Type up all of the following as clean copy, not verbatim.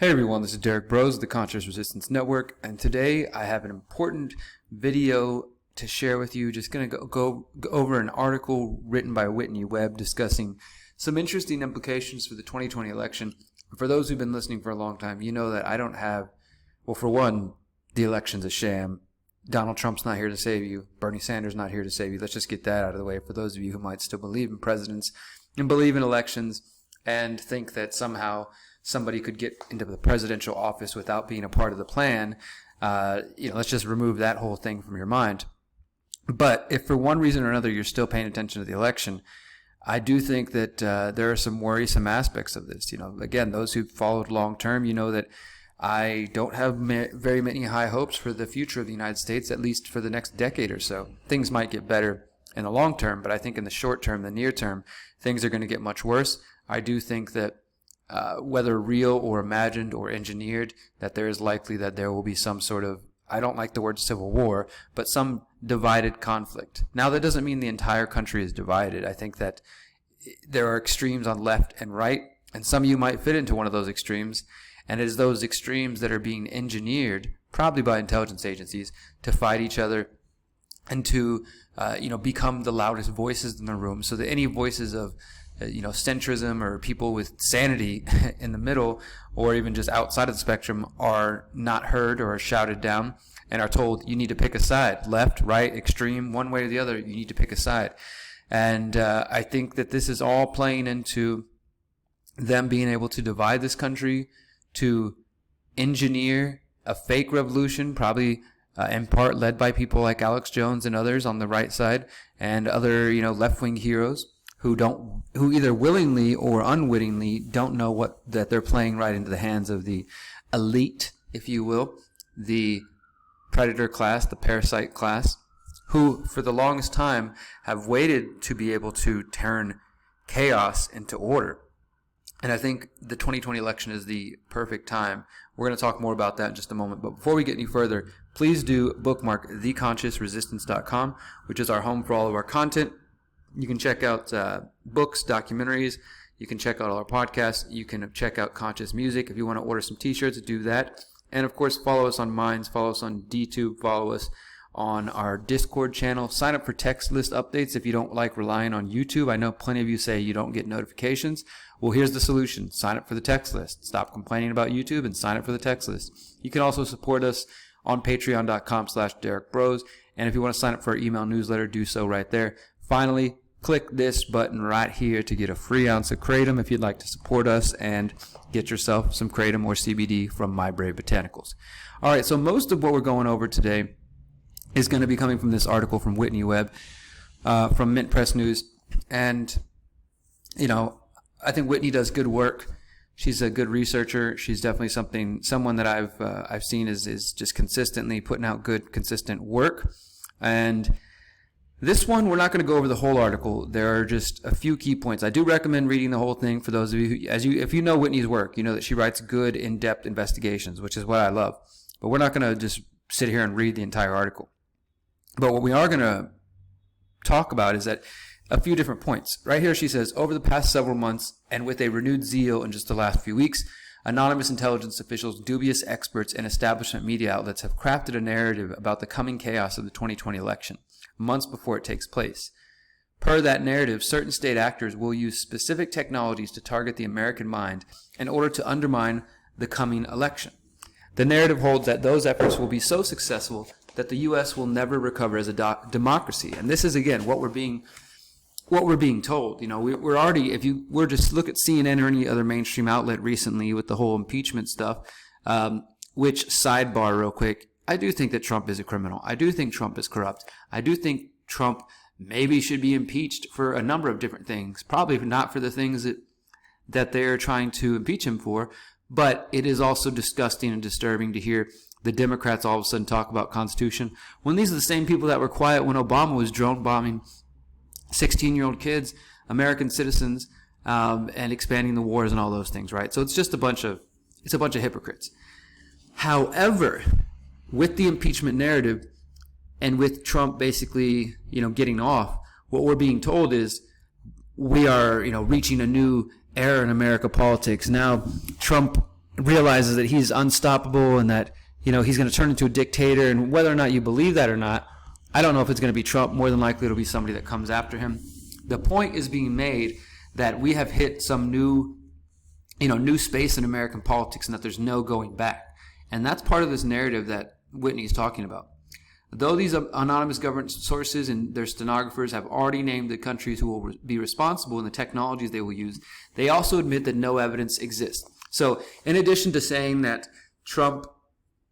Hey everyone, this is Derrick Broze of the Conscious Resistance Network, and today I have an important video to share with you. Just going to go over an article written by Whitney Webb discussing some interesting implications for the 2020 election. For those who've been listening for a long time, you know that I don't have, well, for one, the election's a sham. Donald Trump's not here to save you. Bernie Sanders not here to save you. Let's just get that out of the way for those of you who might still believe in presidents and believe in elections and think that somehow somebody could get into the presidential office without being a part of the plan. Let's just remove that whole thing from your mind. But if for one reason or another you're still paying attention to the election, I do think that there are some worrisome aspects of this. Again, those who've followed long term, you know that I don't have very many high hopes for the future of the United States, at least for the next decade or so. Things might get better in the long term, but I think in the short term, the near term, things are going to get much worse. I do think that whether real or imagined or engineered, that there is likely that there will be some sort of, I don't like the word civil war, but some divided conflict. Now, that doesn't mean the entire country is divided. I think that there are extremes on left and right, and some of you might fit into one of those extremes, and it is those extremes that are being engineered, probably by intelligence agencies, to fight each other and to become the loudest voices in the room, so that any voices of centrism or people with sanity in the middle or even just outside of the spectrum are not heard or are shouted down and are told, you need to pick a side, left, right, extreme, one way or the other, you need to pick a side. And I think that this is all playing into them being able to divide this country, to engineer a fake revolution, probably in part led by people like Alex Jones and others on the right side and other left-wing heroes who either willingly or unwittingly don't know that they're playing right into the hands of the elite, if you will, the predator class, the parasite class, who for the longest time have waited to be able to turn chaos into order. And I think the 2020 election is the perfect time. We're going to talk more about that in just a moment. But before we get any further, please do bookmark theconsciousresistance.com, which is our home for all of our content. You can check out books, documentaries. You can check out all our podcasts. You can check out Conscious Music. If you want to order some t-shirts, do that. And, of course, follow us on Minds. Follow us on DTube. Follow us on our Discord channel. Sign up for text list updates if you don't like relying on YouTube. I know plenty of you say you don't get notifications. Well, here's the solution. Sign up for the text list. Stop complaining about YouTube and sign up for the text list. You can also support us on patreon.com/Derrick Broze. And if you want to sign up for our email newsletter, do so right there. Finally, click this button right here to get a free ounce of Kratom if you'd like to support us and get yourself some Kratom or CBD from My Brave Botanicals. All right, so most of what we're going over today is going to be coming from this article from Whitney Webb from Mint Press News. And, I think Whitney does good work. She's a good researcher. She's definitely someone that I've seen is just consistently putting out good, consistent work. And this one, we're not going to go over the whole article. There are just a few key points. I do recommend reading the whole thing for those of you if you know Whitney's work, you know that she writes good, in-depth investigations, which is what I love. But we're not going to just sit here and read the entire article. But what we are going to talk about is that a few different points. Right here she says, over the past several months and with a renewed zeal in just the last few weeks, anonymous intelligence officials, dubious experts, and establishment media outlets have crafted a narrative about the coming chaos of the 2020 election, months before it takes place. Per that narrative, certain state actors will use specific technologies to target the American mind in order to undermine the coming election. The narrative holds that those efforts will be so successful that the U.S. will never recover as a democracy. And this is, again, what we're being told. We're already, if you were just look at CNN or any other mainstream outlet recently with the whole impeachment stuff, which, sidebar real quick, I do think that Trump is a criminal. I do think Trump is corrupt. I do think Trump maybe should be impeached for a number of different things. Probably not for the things that they're trying to impeach him for, but it is also disgusting and disturbing to hear the Democrats all of a sudden talk about Constitution when these are the same people that were quiet when Obama was drone bombing 16-year-old kids, American citizens, and expanding the wars and all those things, right? So it's just a bunch of hypocrites. However, with the impeachment narrative and with Trump basically, getting off, what we're being told is we are, reaching a new era in America politics. Now, Trump realizes that he's unstoppable and that, he's going to turn into a dictator. And whether or not you believe that or not, I don't know if it's going to be Trump. More than likely it'll be somebody that comes after him. The point is being made that we have hit some new space in American politics and that there's no going back. And that's part of this narrative that Whitney is talking about. Though these anonymous government sources and their stenographers have already named the countries who will be responsible and the technologies they will use, they also admit that no evidence exists. So in addition to saying that Trump,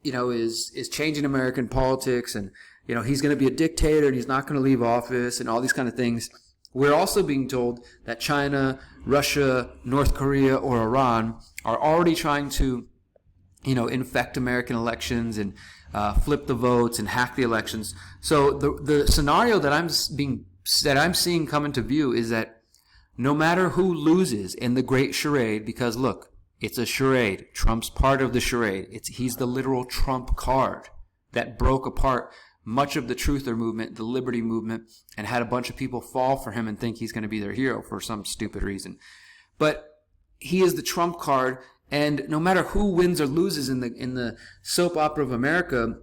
is changing American politics and, he's going to be a dictator and he's not going to leave office and all these kind of things, we're also being told that China, Russia, North Korea, or Iran are already trying to, infect American elections and flip the votes and hack the elections. So the scenario that I'm seeing come into view is that no matter who loses in the great charade, because look, it's a charade. Trump's part of the charade. He's the literal Trump card that broke apart much of the truther movement, the liberty movement, and had a bunch of people fall for him and think he's going to be their hero for some stupid reason. But he is the Trump card, and no matter who wins or loses in the soap opera of America,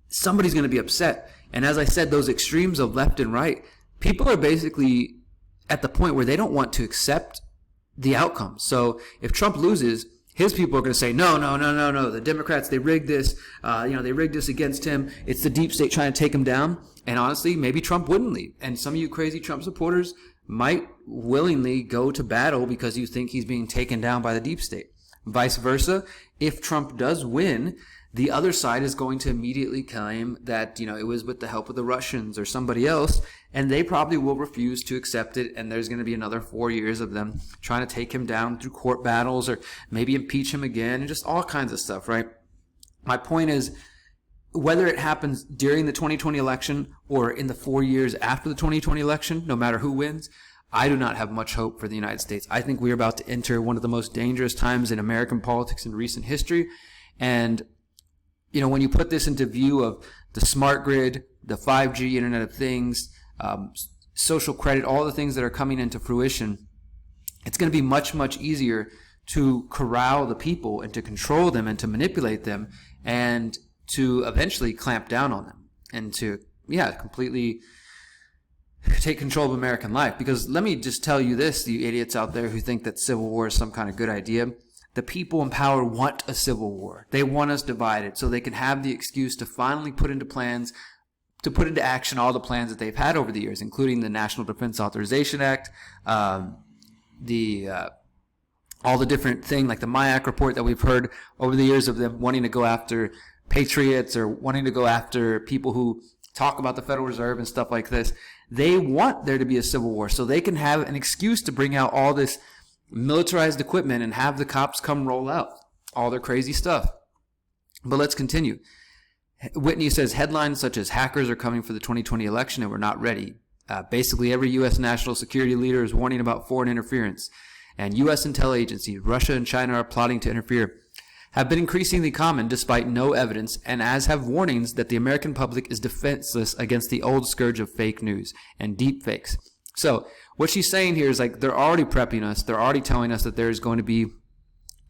somebody's going to be upset. And as I said, those extremes of left and right, people are basically at the point where they don't want to accept the outcome. So if Trump loses, his people are going to say, no, the Democrats, they rigged this, they rigged this against him. It's the deep state trying to take him down. And honestly, maybe Trump wouldn't leave. And some of you crazy Trump supporters might willingly go to battle because you think he's being taken down by the deep state. Vice versa, if Trump does win, the other side is going to immediately claim that, it was with the help of the Russians or somebody else, and they probably will refuse to accept it, and there's going to be another 4 years of them trying to take him down through court battles or maybe impeach him again and just all kinds of stuff, right? My point is, whether it happens during the 2020 election or in the 4 years after the 2020 election, no matter who wins, I do not have much hope for the United States. I think we are about to enter one of the most dangerous times in American politics in recent history. And, when you put this into view of the smart grid, the 5G, Internet of Things, social credit, all the things that are coming into fruition, it's going to be much, much easier to corral the people and to control them and to manipulate them and to eventually clamp down on them and to, completely take control of American life. Because let me just tell you this, you idiots out there who think that civil war is some kind of good idea. The people in power want a civil war. They want us divided so they can have the excuse to finally put into action all the plans that they've had over the years, including the National Defense Authorization Act, all the different things like the MIAC report that we've heard over the years of them wanting to go after patriots or wanting to go after people who talk about the Federal Reserve and stuff like this. They want there to be a civil war so they can have an excuse to bring out all this militarized equipment and have the cops come roll out all their crazy stuff. But let's continue. Whitney says headlines such as hackers are coming for the 2020 election and we're not ready. Basically every U.S. national security leader is warning about foreign interference. And U.S. intel agencies, Russia and China are plotting to interfere, have been increasingly common despite no evidence, and as have warnings that the American public is defenseless against the old scourge of fake news and deep fakes. So what she's saying here is like they're already prepping us. They're already telling us that there's going to be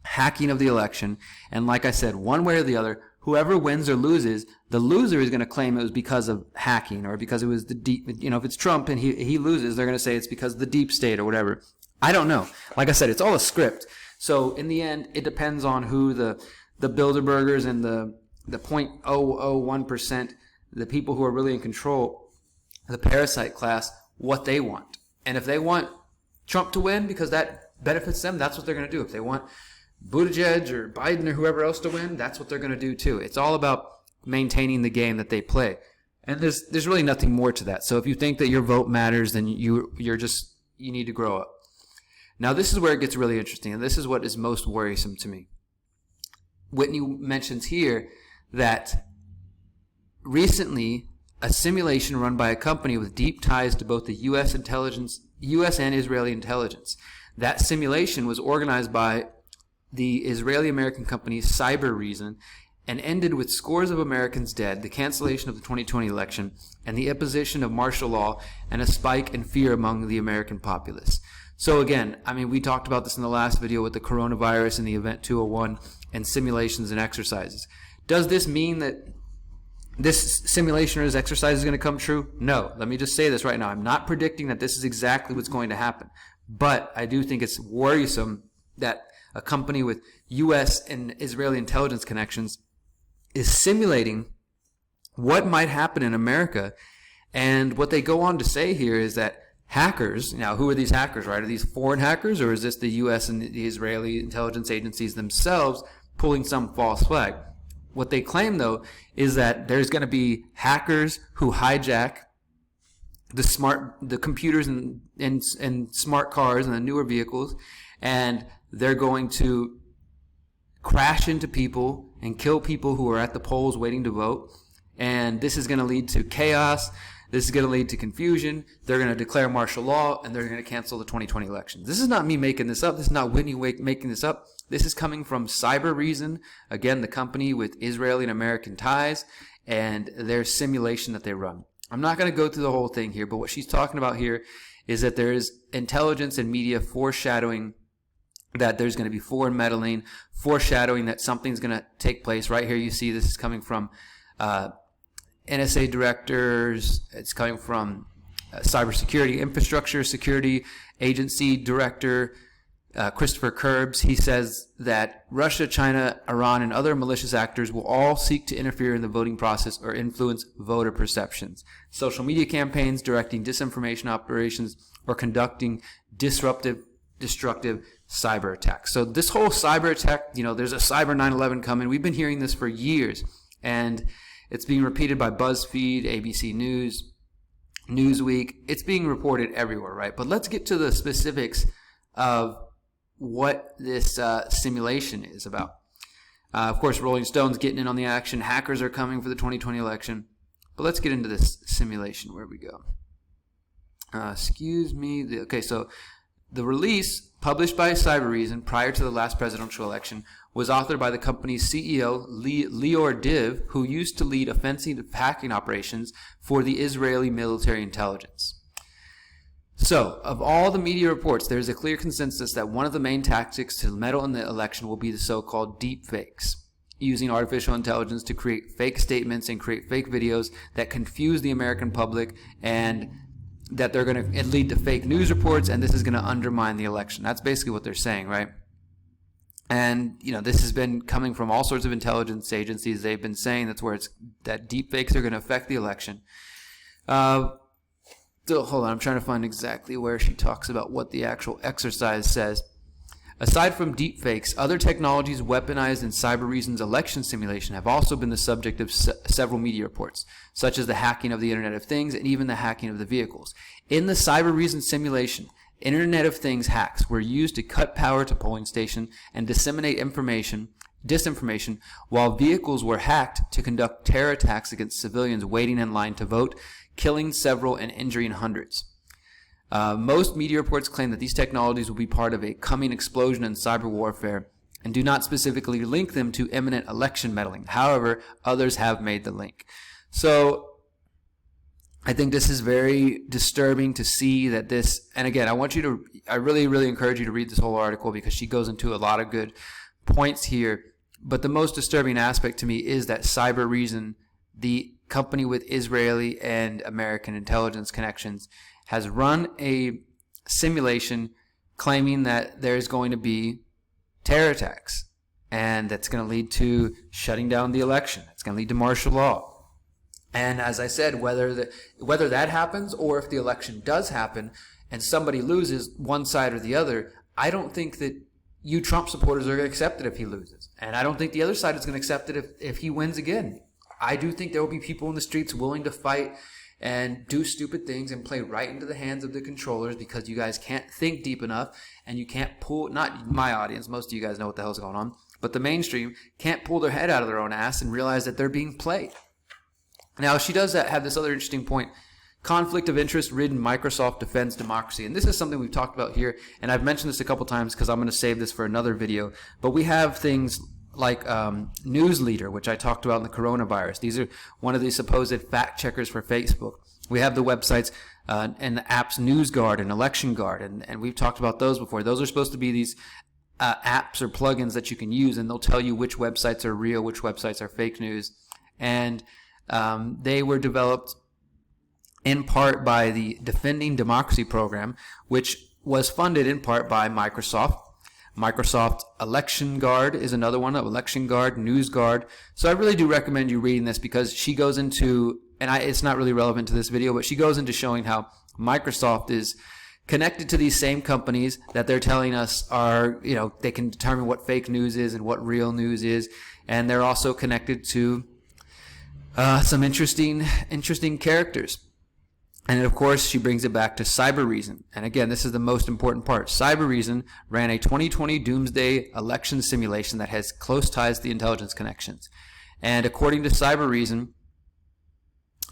hacking of the election. And like I said, one way or the other, whoever wins or loses, the loser is going to claim it was because of hacking or because it was the deep, if it's Trump and he loses, they're going to say it's because of the deep state or whatever. I don't know. Like I said, it's all a script. So in the end, it depends on who the Bilderbergers and the 0.001%, the people who are really in control, the parasite class, what they want. And if they want Trump to win because that benefits them, that's what they're going to do. If they want Buttigieg or Biden or whoever else to win, that's what they're going to do too. It's all about maintaining the game that they play. And there's really nothing more to that. So if you think that your vote matters, then you need to grow up. Now, this is where it gets really interesting, and this is what is most worrisome to me. Whitney mentions here that recently a simulation run by a company with deep ties to both the U.S. and Israeli intelligence. That simulation was organized by the Israeli-American company Cybereason and ended with scores of Americans dead, the cancellation of the 2020 election, and the imposition of martial law and a spike in fear among the American populace. So again, I mean, we talked about this in the last video with the coronavirus and the Event 201 and simulations and exercises. Does this mean that this simulation or this exercise is going to come true? No. Let me just say this right now. I'm not predicting that this is exactly what's going to happen. But I do think it's worrisome that a company with U.S. and Israeli intelligence connections is simulating what might happen in America. And what they go on to say here is that hackers, now who are these hackers, right? Are these foreign hackers, or is this the U.S. and the Israeli intelligence agencies themselves pulling some false flag? What they claim, though, is that there's going to be hackers who hijack the computers and smart cars and the newer vehicles, and they're going to crash into people and kill people who are at the polls waiting to vote. And this is going to lead to chaos. This is going to lead to confusion. They're going to declare martial law, and they're going to cancel the 2020 elections. This is not me making this up. This is not Whitney Webb making this up. This is coming from Cybereason, again, the company with Israeli and American ties, and their simulation that they run. I'm not going to go through the whole thing here, but what she's talking about here is that there is intelligence and media foreshadowing that there's going to be foreign meddling, foreshadowing that something's going to take place. Right here you see this is coming from NSA directors. It's coming from Cybersecurity Infrastructure Security Agency Director Christopher Curbs. He says that Russia, China, Iran, and other malicious actors will all seek to interfere in the voting process or influence voter perceptions. Social media campaigns, directing disinformation operations, or conducting destructive cyber attacks. So this whole cyber attack, there's a cyber 9/11 coming. We've been hearing this for years, and it's being repeated by BuzzFeed, ABC News, Newsweek. It's being reported everywhere, right? But let's get to the specifics of what this simulation is about. Of course, Rolling Stone's getting in on the action. Hackers are coming for the 2020 election. But let's get into this simulation. Where we go? Excuse me. Okay, so the release published by Cybereason prior to the last presidential election was authored by the company's CEO, Lior Div, who used to lead offensive hacking operations for the Israeli military intelligence. So, of all the media reports, there is a clear consensus that one of the main tactics to meddle in the election will be the so-called deep fakes, using artificial intelligence to create fake statements and create fake videos that confuse the American public, and that they're going to lead to fake news reports, and this is going to undermine the election. That's basically what they're saying, right? And, this has been coming from all sorts of intelligence agencies. They've been saying that deep fakes are going to affect the election. Hold on, I'm trying to find exactly where she talks about what the actual exercise says. Aside from deepfakes, other technologies weaponized in Cybereason's election simulation have also been the subject of several media reports, such as the hacking of the Internet of Things and even the hacking of the vehicles. In the Cybereason simulation, Internet of Things hacks were used to cut power to polling stations and disseminate disinformation, while vehicles were hacked to conduct terror attacks against civilians waiting in line to vote, killing several and injuring hundreds. Most media reports claim that these technologies will be part of a coming explosion in cyber warfare and do not specifically link them to imminent election meddling. However, others have made the link. So I think this is very disturbing to see that this, and again, I really, really encourage you to read this whole article because she goes into a lot of good points here. But the most disturbing aspect to me is that Cybereason, the company with Israeli and American intelligence connections, has run a simulation claiming that there's going to be terror attacks, and that's going to lead to shutting down the election. It's going to lead to martial law. And as I said, whether that happens or if the election does happen and somebody loses, one side or the other, I don't think that you Trump supporters are going to accept it if he loses. And I don't think the other side is going to accept it if he wins again. I do think there will be people in the streets willing to fight and do stupid things and play right into the hands of the controllers because you guys can't think deep enough and you can't pull, not my audience, most of you guys know what the hell's going on, but the mainstream can't pull their head out of their own ass and realize that they're being played. Now, she does have this other interesting point. Conflict of interest ridden Microsoft defends democracy. And this is something we've talked about here, and I've mentioned this a couple times because I'm going to save this for another video. But we have things like News Leader, which I talked about in the coronavirus. These are one of the supposed fact checkers for Facebook. We have the websites and the apps NewsGuard and Election Guard, and we've talked about those before. Those are supposed to be these apps or plugins that you can use, and they'll tell you which websites are real, which websites are fake news. And they were developed in part by the Defending Democracy program, which was funded in part by Microsoft. Microsoft Election Guard is another one, Election Guard, NewsGuard. So I really do recommend you reading this, because she goes into, and it's not really relevant to this video, but she goes into showing how Microsoft is connected to these same companies that they're telling us are, they can determine what fake news is and what real news is. And they're also connected to some interesting characters. And of course, she brings it back to Cybereason. And again, this is the most important part. Cybereason ran a 2020 doomsday election simulation that has close ties to the intelligence connections. And according to Cybereason,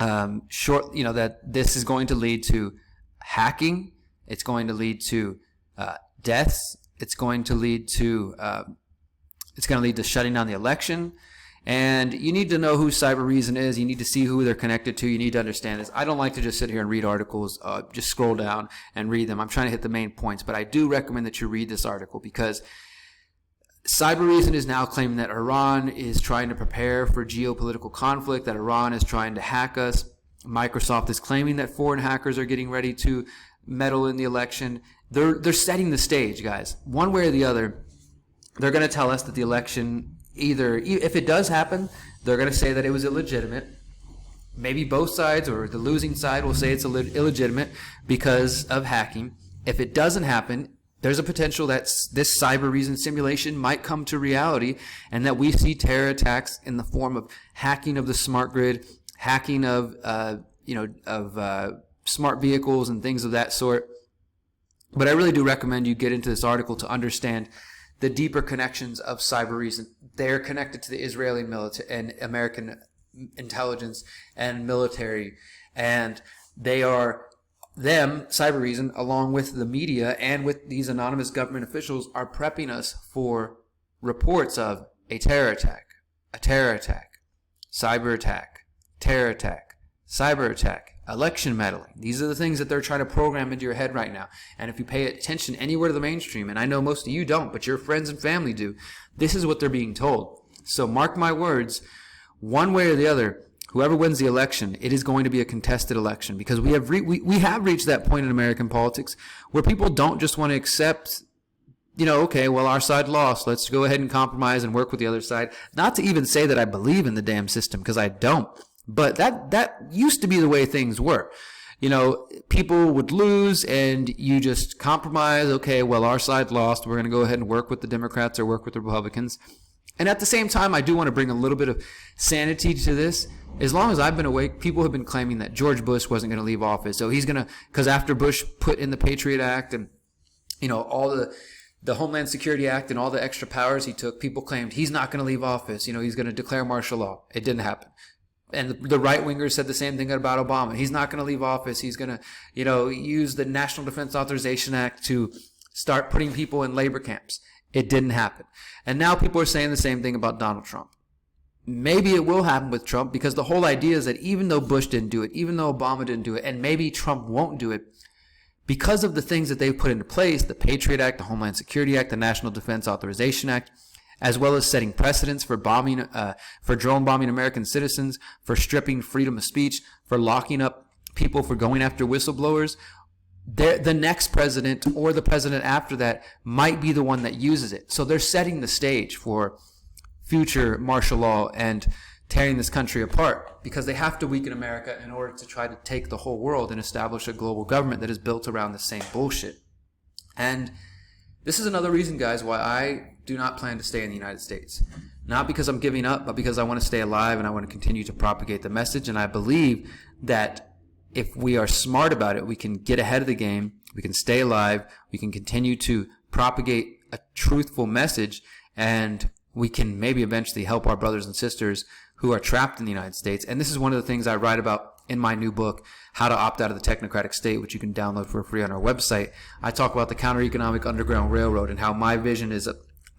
that this is going to lead to hacking. It's going to lead to deaths. It's going to lead to shutting down the election. And you need to know who Cybereason is. You need to see who they're connected to. You need to understand this. I don't like to just sit here and read articles, just scroll down and read them. I'm trying to hit the main points, but I do recommend that you read this article, because Cybereason is now claiming that Iran is trying to prepare for geopolitical conflict, that Iran is trying to hack us. Microsoft is claiming that foreign hackers are getting ready to meddle in the election. They're setting the stage, guys. One way or the other, they're going to tell us that the election, either if it does happen, they're going to say that it was illegitimate. Maybe both sides, or the losing side, will say it's illegitimate because of hacking. If it doesn't happen, there's a potential that this Cybereason simulation might come to reality, and that we see terror attacks in the form of hacking of the smart grid, hacking of smart vehicles and things of that sort. But I really do recommend you get into this article to understand the deeper connections of Cybereason. They're connected to the Israeli military and American intelligence and military, and Cybereason, along with the media and with these anonymous government officials, are prepping us for reports of a terror attack, cyber attack, terror attack, cyber attack, election meddling. These are the things that they're trying to program into your head right now. And if you pay attention anywhere to the mainstream, and I know most of you don't, but your friends and family do, this is what they're being told. So mark my words, one way or the other, whoever wins the election, it is going to be a contested election, because we have reached that point in American politics where people don't just want to accept, okay, well, our side lost, let's go ahead and compromise and work with the other side. Not to even say that I believe in the damn system, because I don't. But that used to be the way things were. People would lose and you just compromise. Okay, well, our side lost. We're going to go ahead and work with the Democrats or work with the Republicans. And at the same time, I do want to bring a little bit of sanity to this. As long as I've been awake, people have been claiming that George Bush wasn't going to leave office. So he's going to, because after Bush put in the Patriot Act and, all the Homeland Security Act and all the extra powers he took, people claimed he's not going to leave office. He's going to declare martial law. It didn't happen. And the right-wingers said the same thing about Obama. He's not going to leave office. He's going to, use the National Defense Authorization Act to start putting people in labor camps. It didn't happen. And now people are saying the same thing about Donald Trump. Maybe it will happen with Trump, because the whole idea is that even though Bush didn't do it, even though Obama didn't do it, and maybe Trump won't do it, because of the things that they've put into place, the Patriot Act, the Homeland Security Act, the National Defense Authorization Act, as well as setting precedents for drone bombing American citizens, for stripping freedom of speech, for locking up people for going after whistleblowers, the next president or the president after that might be the one that uses it. So they're setting the stage for future martial law and tearing this country apart, because they have to weaken America in order to try to take the whole world and establish a global government that is built around the same bullshit. And this is another reason, guys, why I do not plan to stay in the United States. Not because I'm giving up, but because I want to stay alive and I want to continue to propagate the message. And I believe that if we are smart about it, we can get ahead of the game, we can stay alive, we can continue to propagate a truthful message, and we can maybe eventually help our brothers and sisters who are trapped in the United States. And this is one of the things I write about in my new book, How to Opt Out of the Technocratic State, which you can download for free on our website. I talk about the counter-economic underground railroad and how my vision is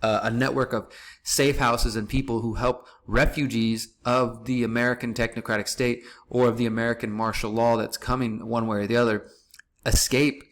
a network of safe houses and people who help refugees of the American technocratic state or of the American martial law that's coming one way or the other escape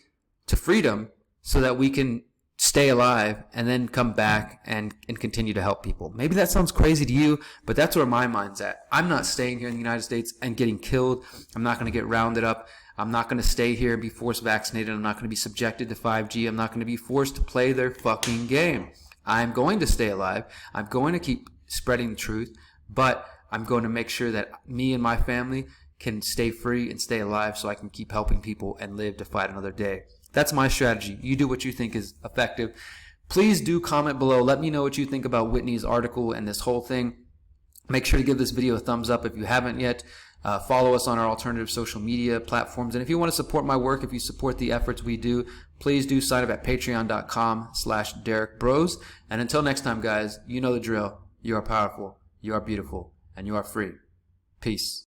to freedom so that we can stay alive and then come back and continue to help people. Maybe that sounds crazy to you, but that's where my mind's at. I'm not staying here in the United States and getting killed. I'm not going to get rounded up. I'm not going to stay here and be forced vaccinated. I'm not going to be subjected to 5G. I'm not going to be forced to play their fucking game. I'm going to stay alive. I'm going to keep spreading the truth, but I'm going to make sure that me and my family can stay free and stay alive so I can keep helping people and live to fight another day. That's my strategy. You do what you think is effective. Please do comment below. Let me know what you think about Whitney's article and this whole thing. Make sure to give this video a thumbs up if you haven't yet. Follow us on our alternative social media platforms. And if you want to support my work, if you support the efforts we do, please do sign up at patreon.com/Derrick Broze. And until next time, guys, you know the drill. You are powerful, you are beautiful, and you are free. Peace.